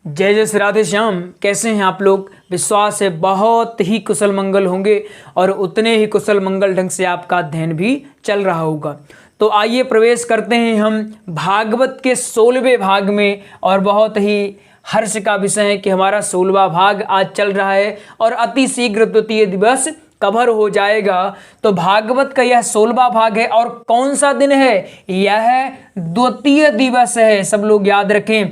जय जय श्री राधे श्याम। कैसे हैं आप लोग? विश्वास है बहुत ही कुशल मंगल होंगे और उतने ही कुशल मंगल ढंग से आपका अध्ययन भी चल रहा होगा। तो आइए प्रवेश करते हैं हम भागवत के 16वें भाग में। और बहुत ही हर्ष का विषय है कि हमारा 16वां भाग आज चल रहा है और अति शीघ्र द्वितीय दिवस कवर हो जाएगा। तो भागवत का यह 16वां भाग है और कौन सा दिन है? यह द्वितीय दिवस है। सब लोग याद रखें।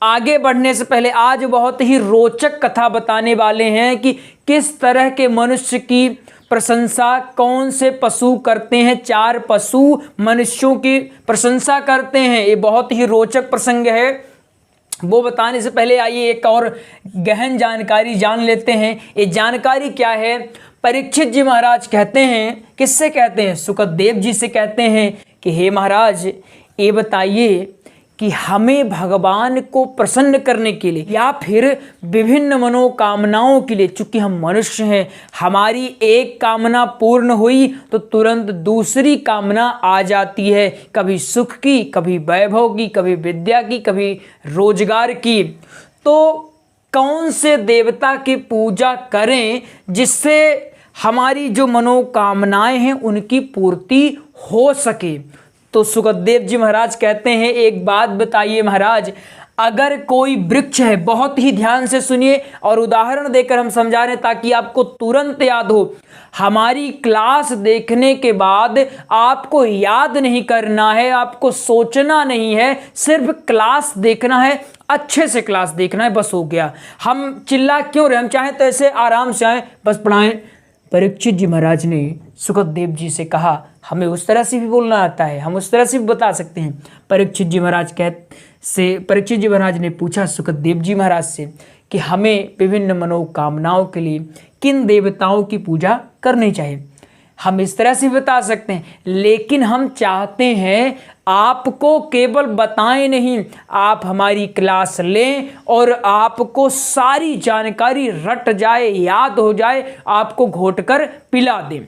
आगे बढ़ने से पहले आज बहुत ही रोचक कथा बताने वाले हैं कि किस तरह के मनुष्य की प्रशंसा कौन से पशु करते हैं। 4 पशु मनुष्यों की प्रशंसा करते हैं। ये बहुत ही रोचक प्रसंग है। वो बताने से पहले आइए एक और गहन जानकारी जान लेते हैं। ये जानकारी क्या है? परीक्षित जी महाराज कहते हैं, किससे कहते हैं? सुखदेव जी से कहते हैं कि हे महाराज, ये बताइए कि हमें भगवान को प्रसन्न करने के लिए या फिर विभिन्न मनोकामनाओं के लिए, चूंकि हम मनुष्य हैं, हमारी एक कामना पूर्ण हुई तो तुरंत दूसरी कामना आ जाती है। कभी सुख की, कभी वैभव की, कभी विद्या की, कभी रोजगार की। तो कौन से देवता की पूजा करें जिससे हमारी जो मनोकामनाएं हैं उनकी पूर्ति हो सके? तो सुखदेव जी महाराज कहते हैं, एक बात बताइए महाराज, अगर कोई वृक्ष है, बहुत ही ध्यान से सुनिए और उदाहरण देकर हम समझा रहे हैं ताकि आपको तुरंत याद हो। हमारी क्लास देखने के बाद आपको याद नहीं करना है, आपको सोचना नहीं है, सिर्फ क्लास देखना है, अच्छे से क्लास देखना है, बस हो गया। हम चिल्ला क्यों रहे? हम चाहें तो ऐसे आराम से आए, बस पढ़ाएं। परीक्षित जी महाराज ने सुखदेव जी से कहा, हमें उस तरह से भी बोलना आता है, हम उस तरह से भी बता सकते हैं। परीक्षित जी महाराज ने पूछा सुखदेव जी महाराज से कि हमें विभिन्न मनोकामनाओं के लिए किन देवताओं की पूजा करनी चाहिए। हम इस तरह से बता सकते हैं, लेकिन हम चाहते हैं आपको केवल बताएं नहीं, आप हमारी क्लास लें और आपको सारी जानकारी रट जाए, याद हो जाए, आपको घोट कर पिला दें।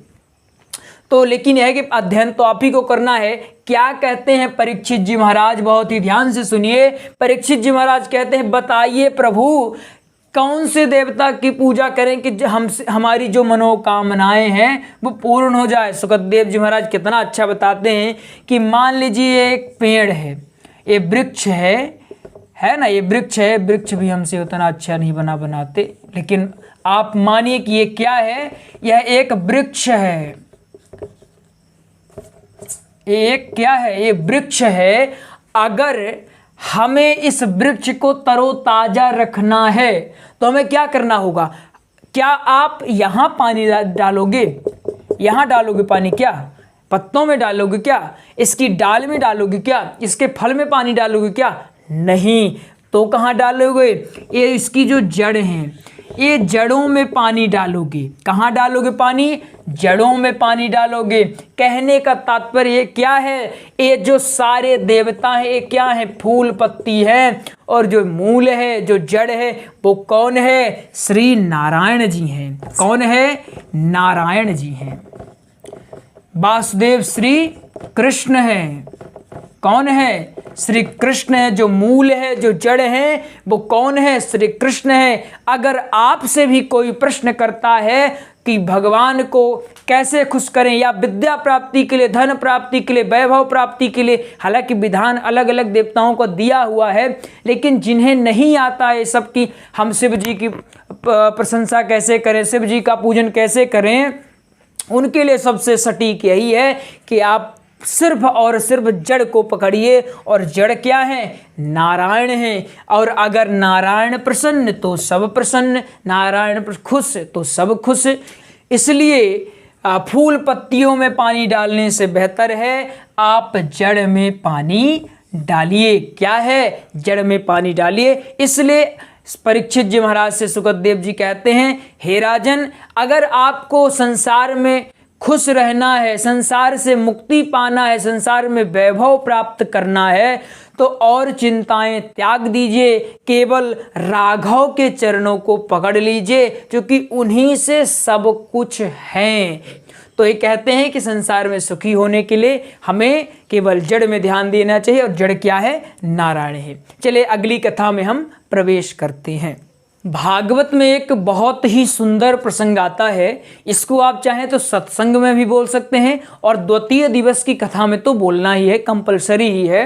तो लेकिन यह है कि अध्ययन तो आप ही को करना है। क्या कहते हैं परीक्षित जी महाराज? बहुत ही ध्यान से सुनिए। परीक्षित जी महाराज कहते हैं, बताइए प्रभु, कौन से देवता की पूजा करें कि हमारी जो मनोकामनाएं हैं वो पूर्ण हो जाए। सुखदेव जी महाराज कितना अच्छा बताते हैं कि मान लीजिए एक पेड़ है, ये वृक्ष है ना, ये वृक्ष है। वृक्ष भी हमसे उतना अच्छा नहीं बनाते, लेकिन आप मानिए कि ये क्या है? यह एक वृक्ष है। एक क्या है? ये वृक्ष है। अगर हमें इस वृक्ष को तरोताजा रखना है तो हमें क्या करना होगा? क्या आप यहां पानी डालोगे? यहां डालोगे पानी? क्या पत्तों में डालोगे? क्या इसकी डाल में डालोगे? क्या इसके फल में पानी डालोगे? क्या नहीं। तो कहां डालोगे? ये इसकी जो जड़ हैं, ये जड़ों में पानी डालोगे। कहाँ डालोगे पानी? जड़ों में पानी डालोगे। कहने का तात्पर्य क्या है? ये जो सारे देवता हैं, ये क्या है? फूल पत्ती है, और जो मूल है, जो जड़ है, वो कौन है? श्री नारायण जी हैं। कौन है? नारायण जी हैं। वासुदेव श्री कृष्ण हैं। कौन है? श्री कृष्ण है। जो मूल है, जो जड़ है, वो कौन है? श्री कृष्ण है। अगर आपसे भी कोई प्रश्न करता है कि भगवान को कैसे खुश करें, या विद्या प्राप्ति के लिए, धन प्राप्ति के लिए, वैभव प्राप्ति के लिए, हालांकि विधान अलग अलग देवताओं को दिया हुआ है, लेकिन जिन्हें नहीं आता है सब की हम शिव जी की प्रशंसा कैसे करें, शिव जी का पूजन कैसे करें, उनके लिए सबसे सटीक यही है कि आप सिर्फ और सिर्फ जड़ को पकड़िए। और जड़ क्या है? नारायण है। और अगर नारायण प्रसन्न तो सब प्रसन्न, नारायण खुश तो सब खुश। इसलिए फूल पत्तियों में पानी डालने से बेहतर है आप जड़ में पानी डालिए। क्या है? जड़ में पानी डालिए। इसलिए परीक्षित जी महाराज से सुखदेव जी कहते हैं, हे राजन, अगर आपको संसार में खुश रहना है, संसार से मुक्ति पाना है, संसार में वैभव प्राप्त करना है, तो और चिंताएं त्याग दीजिए, केवल राघव के चरणों को पकड़ लीजिए, क्योंकि उन्हीं से सब कुछ है। तो ये कहते हैं कि संसार में सुखी होने के लिए हमें केवल जड़ में ध्यान देना चाहिए, और जड़ क्या है? नारायण है। चलिए अगली कथा में हम प्रवेश करते हैं। भागवत में एक बहुत ही सुंदर प्रसंग आता है, इसको आप चाहें तो सत्संग में भी बोल सकते हैं और द्वितीय दिवस की कथा में तो बोलना ही है, कंपलसरी ही है।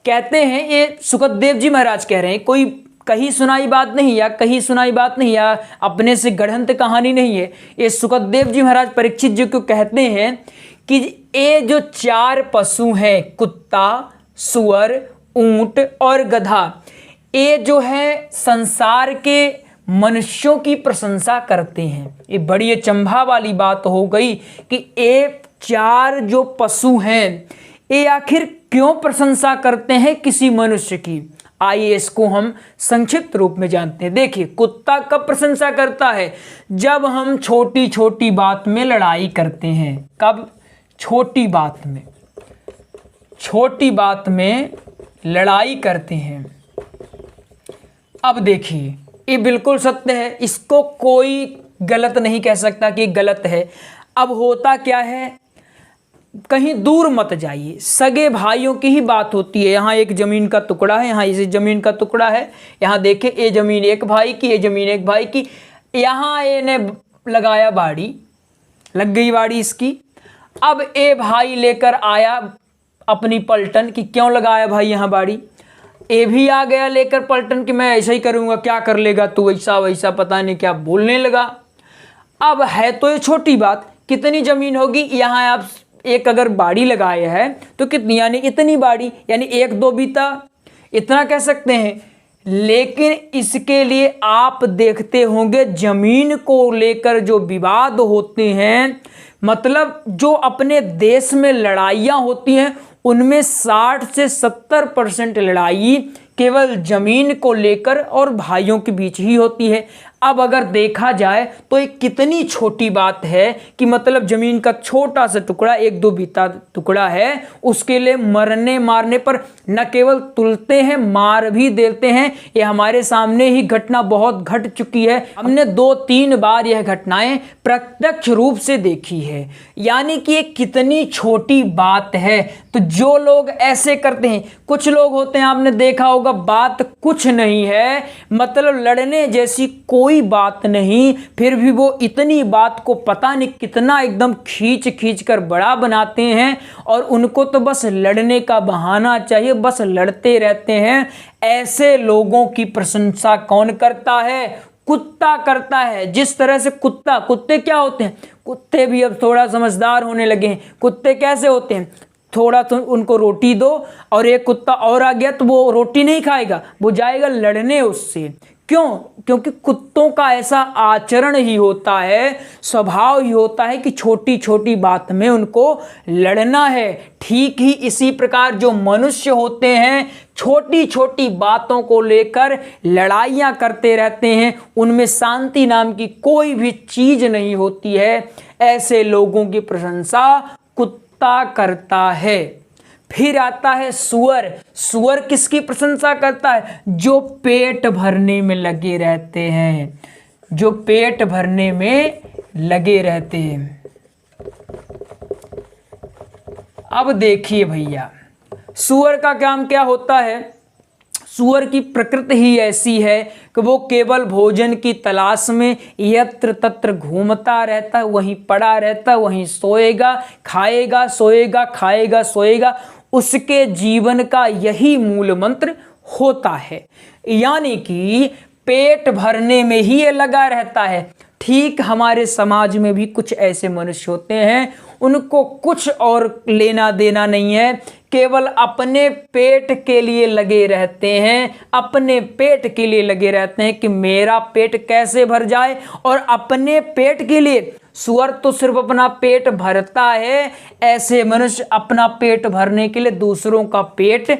कहते हैं, ये सुखदेव जी महाराज कह रहे हैं, कोई कहीं सुनाई बात नहीं या कहीं सुनाई बात नहीं या अपने से गढ़ंत कहानी नहीं है। ये सुखदेव जी महाराज परीक्षित जी को कहते हैं कि ये जो 4 पशु हैं, कुत्ता, सुअर, ऊंट और गधा, ये जो है संसार के मनुष्यों की प्रशंसा करते हैं। ये बड़ी अचंभा वाली बात हो गई कि ये 4 जो पशु हैं ये आखिर क्यों प्रशंसा करते हैं किसी मनुष्य की। आइए इसको हम संक्षिप्त रूप में जानते हैं। देखिए, कुत्ता कब प्रशंसा करता है? जब हम छोटी छोटी बात में लड़ाई करते हैं। कब? छोटी बात में लड़ाई करते हैं। अब देखिए, ये बिल्कुल सत्य है, इसको कोई गलत नहीं कह सकता कि गलत है। अब होता क्या है, कहीं दूर मत जाइए, सगे भाइयों की ही बात होती है। यहाँ एक ज़मीन का टुकड़ा है, यहाँ इस ज़मीन का टुकड़ा है, यहाँ देखे ये ज़मीन एक भाई की, ये ज़मीन एक भाई की। यहाँ ये ने लगाया बाड़ी, लग गई बाड़ी इसकी। अब ये भाई लेकर आया अपनी पलटन कि क्यों लगाया भाई यहाँ बाड़ी। ये भी आ गया लेकर पलटन कि मैं ऐसा ही करूँगा, क्या कर लेगा तू, ऐसा वैसा पता नहीं क्या बोलने लगा। अब है तो ये छोटी बात, कितनी ज़मीन होगी, यहाँ आप एक अगर बाड़ी लगाए है तो कितनी, यानी इतनी बाड़ी, यानी 1-2 बीता, इतना कह सकते हैं। लेकिन इसके लिए आप देखते होंगे जमीन को लेकर जो विवाद होते हैं, मतलब जो अपने देश में लड़ाइयाँ होती हैं, उनमें 60 से 70% लड़ाई केवल जमीन को लेकर और भाइयों के बीच ही होती है। अब अगर देखा जाए तो एक कितनी छोटी बात है कि मतलब जमीन का छोटा सा टुकड़ा, 1-2 बीता टुकड़ा है, उसके लिए मरने मारने पर न केवल तुलते हैं, मार भी देते हैं। ये हमारे सामने ही घटना बहुत घट चुकी है। हमने 2-3 बार यह घटनाएं प्रत्यक्ष रूप से देखी है। यानी कि ये कितनी छोटी बात है। तो जो लोग ऐसे करते हैं, कुछ लोग होते हैं, आपने देखा होगा, बात कुछ नहीं है, मतलब लड़ने जैसी कोई बात नहीं, फिर भी वो इतनी बात को पता नहीं कितना एकदम खींच कर बड़ा बनाते हैं और उनको तो बस लड़ने का बहाना चाहिए, बस लड़ते रहते हैं। ऐसे लोगों की प्रशंसा कौन करता है? कुत्ता करता है। जिस तरह से कुत्ते क्या होते हैं? कुत्ते भी अब थोड़ा समझदार होने लगे हैं। कुत्ते कैसे होते हैं? थोड़ा तो उनको रोटी दो और एक कुत्ता और आ गया तो वो रोटी नहीं खाएगा, वो जाएगा लड़ने उससे। क्यों? क्योंकि कुत्तों का ऐसा आचरण ही होता है, स्वभाव ही होता है कि छोटी छोटी बात में उनको लड़ना है। ठीक ही इसी प्रकार जो मनुष्य होते हैं, छोटी छोटी बातों को लेकर लड़ाइयाँ करते रहते हैं, उनमें शांति नाम की कोई भी चीज नहीं होती है। ऐसे लोगों की प्रशंसा कुत्ता करता है। फिर आता है सुअर। सुअर किसकी प्रशंसा करता है? जो पेट भरने में लगे रहते हैं, जो पेट भरने में लगे रहते हैं। अब देखिए भैया, सुअर का काम क्या होता है? सुअर की प्रकृति ही ऐसी है कि वो केवल भोजन की तलाश में यत्र तत्र घूमता रहता है, वहीं पड़ा रहता है, वहीं सोएगा, खाएगा, सोएगा, खाएगा, सोएगा। उसके जीवन का यही मूल मंत्र होता है, यानी कि पेट भरने में ही ये लगा रहता है। ठीक हमारे समाज में भी कुछ ऐसे मनुष्य होते हैं, उनको कुछ और लेना देना नहीं है, केवल अपने पेट के लिए लगे रहते हैं, अपने पेट के लिए लगे रहते हैं कि मेरा पेट कैसे भर जाए, और अपने पेट के लिए। सुअर तो सिर्फ अपना पेट भरता है, ऐसे मनुष्य अपना पेट भरने के लिए दूसरों का पेट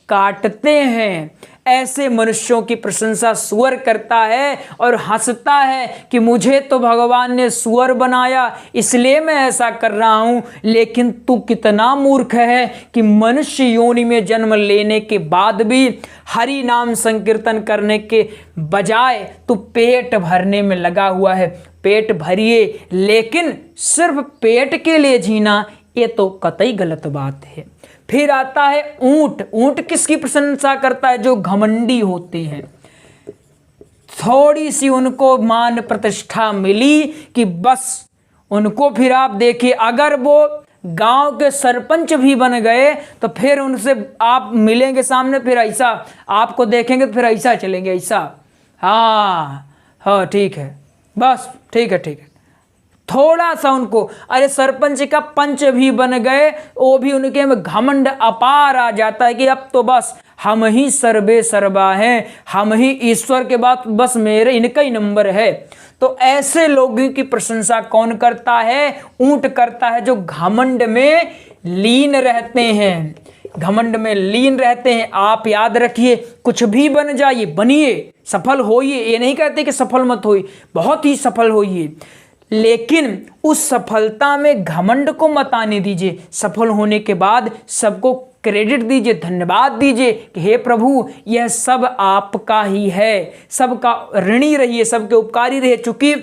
काटते हैं। ऐसे मनुष्यों की प्रशंसा सुअर करता है और हंसता है कि मुझे तो भगवान ने सुअर बनाया इसलिए मैं ऐसा कर रहा हूं, लेकिन तू कितना मूर्ख है कि मनुष्य योनि में जन्म लेने के बाद भी हरि नाम संकीर्तन करने के बजाय तू पेट भरने में लगा हुआ है। पेट भरिए, लेकिन सिर्फ पेट के लिए जीना, ये तो कतई गलत बात है। फिर आता है ऊंट। ऊंट किसकी प्रशंसा करता है? जो घमंडी होते हैं। थोड़ी सी उनको मान प्रतिष्ठा मिली कि बस उनको फिर आप देखिए, अगर वो गांव के सरपंच भी बन गए तो फिर उनसे आप मिलेंगे सामने, फिर ऐसा आपको देखेंगे तो फिर ऐसा चलेंगे, ऐसा हाँ ठीक है, बस ठीक है। थोड़ा सा उनको, अरे सरपंच का पंच भी बन गए, वो भी उनके में घमंड अपार आ जाता है कि अब तो बस हम ही सर्वे सर्वा हैं, हम ही ईश्वर के बाद बस मेरे इनका ही नंबर है। तो ऐसे लोगों की प्रशंसा कौन करता है? ऊंट करता है, जो घमंड में लीन रहते हैं, घमंड में लीन रहते हैं। आप याद रखिए, कुछ भी बन जाइए, बनिए, सफल होइए, ये नहीं कहते कि सफल मत होइए, बहुत ही सफल होइए, लेकिन उस सफलता में घमंड को मत आने दीजिए। सफल होने के बाद सबको क्रेडिट दीजिए, धन्यवाद दीजिए कि हे प्रभु यह सब आपका ही है, सबका ऋणी रहिए, सबके उपकारी रहिए। चूंकि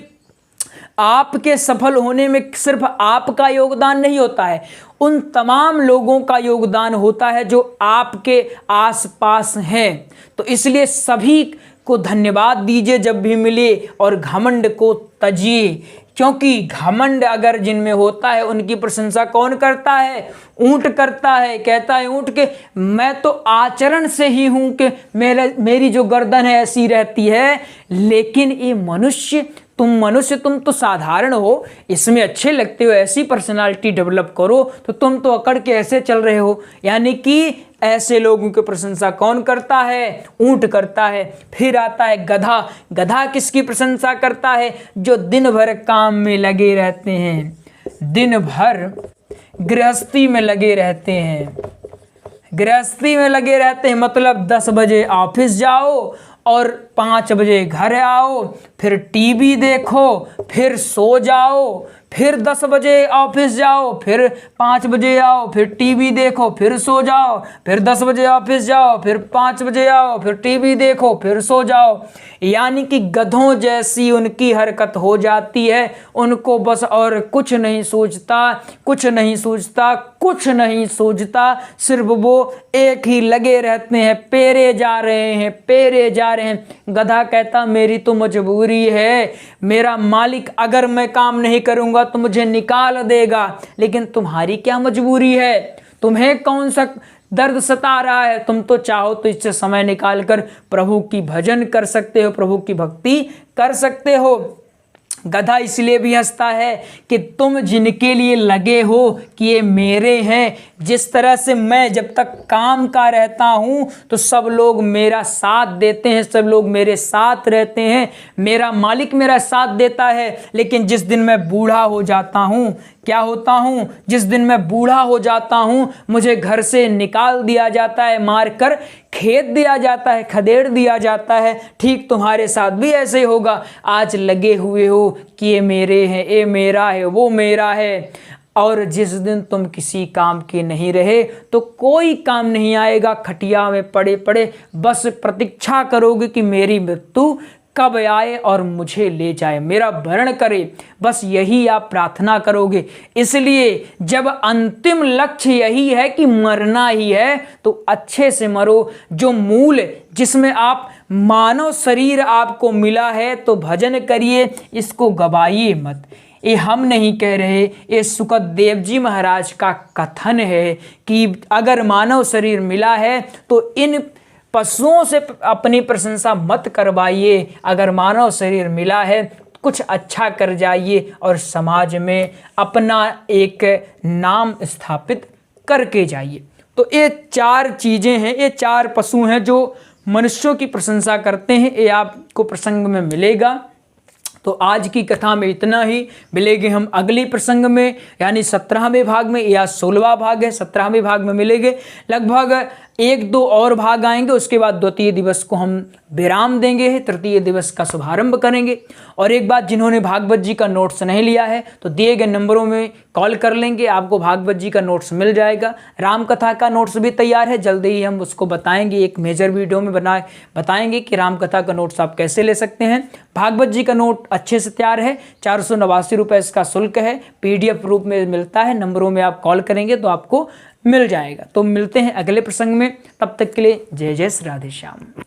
आपके सफल होने में सिर्फ आपका योगदान नहीं होता है, उन तमाम लोगों का योगदान होता है जो आपके आसपास हैं। तो इसलिए सभी को धन्यवाद दीजिए जब भी मिले, और घमंड को तजिए, क्योंकि घमंड अगर जिनमें होता है उनकी प्रशंसा कौन करता है? ऊंट करता है। कहता है ऊंट के मैं तो आचरण से ही हूं कि मेरी जो गर्दन है ऐसी रहती है, लेकिन ये मनुष्य, तुम तो साधारण हो, इसमें अच्छे लगते हो, ऐसी पर्सनालिटी डेवलप करो, तो तुम तो अकड़ के ऐसे चल रहे हो। यानी कि ऐसे लोगों की प्रशंसा कौन करता है? ऊंट करता है। फिर आता है गधा। गधा किसकी प्रशंसा करता है? जो दिन भर काम में लगे रहते हैं, दिन भर गृहस्थी में लगे रहते हैं, गृहस्थी में लगे रहते हैं, मतलब 10 बजे ऑफिस जाओ और 5 बजे घर आओ, फिर टीवी देखो, फिर सो जाओ, फिर 10 बजे ऑफिस जाओ, फिर 5 बजे आओ, फिर टीवी देखो, फिर सो जाओ, फिर 10 बजे ऑफिस जाओ, फिर 5 बजे आओ, फिर टीवी देखो, फिर सो जाओ। यानी कि गधों जैसी उनकी हरकत हो जाती है। उनको बस और कुछ नहीं सूझता, कुछ नहीं सूझता, कुछ नहीं सूझता, सिर्फ वो एक ही लगे रहते हैं, पेरे जा रहे हैं, पेरे जा रहे हैं। गधा कहता मेरी तो मजबूरी है, मेरा मालिक अगर मैं काम नहीं करूंगा तो मुझे निकाल देगा, लेकिन तुम्हारी क्या मजबूरी है? तुम्हें कौन सा दर्द सता रहा है? तुम तो चाहो तो इससे समय निकालकर प्रभु की भजन कर सकते हो, प्रभु की भक्ति कर सकते हो। गधा इसलिए भी हंसता है कि तुम जिनके लिए लगे हो कि ये मेरे हैं, जिस तरह से मैं जब तक काम का रहता हूँ तो सब लोग मेरा साथ देते हैं, सब लोग मेरे साथ रहते हैं, मेरा मालिक मेरा साथ देता है। लेकिन जिस दिन मैं बूढ़ा हो जाता हूँ, क्या होता हूँ? जिस दिन मैं बूढ़ा हो जाता हूँ, मुझे घर से निकाल दिया जाता है, मार कर खेत दिया जाता है, खदेड़ दिया जाता है। ठीक तुम्हारे साथ भी ऐसे होगा। आज लगे हुए हो कि ये मेरे हैं, ये मेरा है, वो मेरा है, और जिस दिन तुम किसी काम के नहीं रहे तो कोई काम नहीं आएगा। खटिया में पड़े पड़े बस प्रतीक्षा करोगे कि मेरी मृत्यु कब आए और मुझे ले जाए, मेरा भरण करे, बस यही आप प्रार्थना करोगे। इसलिए जब अंतिम लक्ष्य यही है कि मरना ही है, तो अच्छे से मरो। जो मूल जिसमें आप मानव शरीर आपको मिला है, तो भजन करिए, इसको गवाइए मत। ये हम नहीं कह रहे, ये सुखदेव जी महाराज का कथन है कि अगर मानव शरीर मिला है तो इन पशुओं से अपनी प्रशंसा मत करवाइए। अगर मानव शरीर मिला है कुछ अच्छा कर जाइए और समाज में अपना एक नाम स्थापित करके जाइए। तो ये 4 चीज़ें हैं, ये 4 पशु हैं जो मनुष्यों की प्रशंसा करते हैं। ये आपको प्रसंग में मिलेगा। तो आज की कथा में इतना ही। मिलेंगे हम अगली प्रसंग में, यानी 17वें भाग में, या 16वां भाग है, 17वें भाग में मिलेंगे। लगभग 1-2 और भाग आएंगे, उसके बाद द्वितीय दिवस को हम विराम देंगे, तृतीय दिवस का शुभारंभ करेंगे। और एक बात, जिन्होंने भागवत जी का नोट्स नहीं लिया है तो दिए गए नंबरों में कॉल कर लेंगे, आपको भागवत जी का नोट्स मिल जाएगा। राम कथा का नोट्स भी तैयार है, जल्दी ही हम उसको बताएंगे, एक मेजर वीडियो में बताएंगे कि राम कथा का नोट्स आप कैसे ले सकते हैं। भागवत जी का नोट अच्छे से तैयार है, 489 रुपये इसका शुल्क है, PDF रूप में मिलता है। नंबरों में आप कॉल करेंगे तो आपको मिल जाएगा। तो मिलते हैं अगले प्रसंग में, तब तक के लिए जय जय श्री राधे श्याम।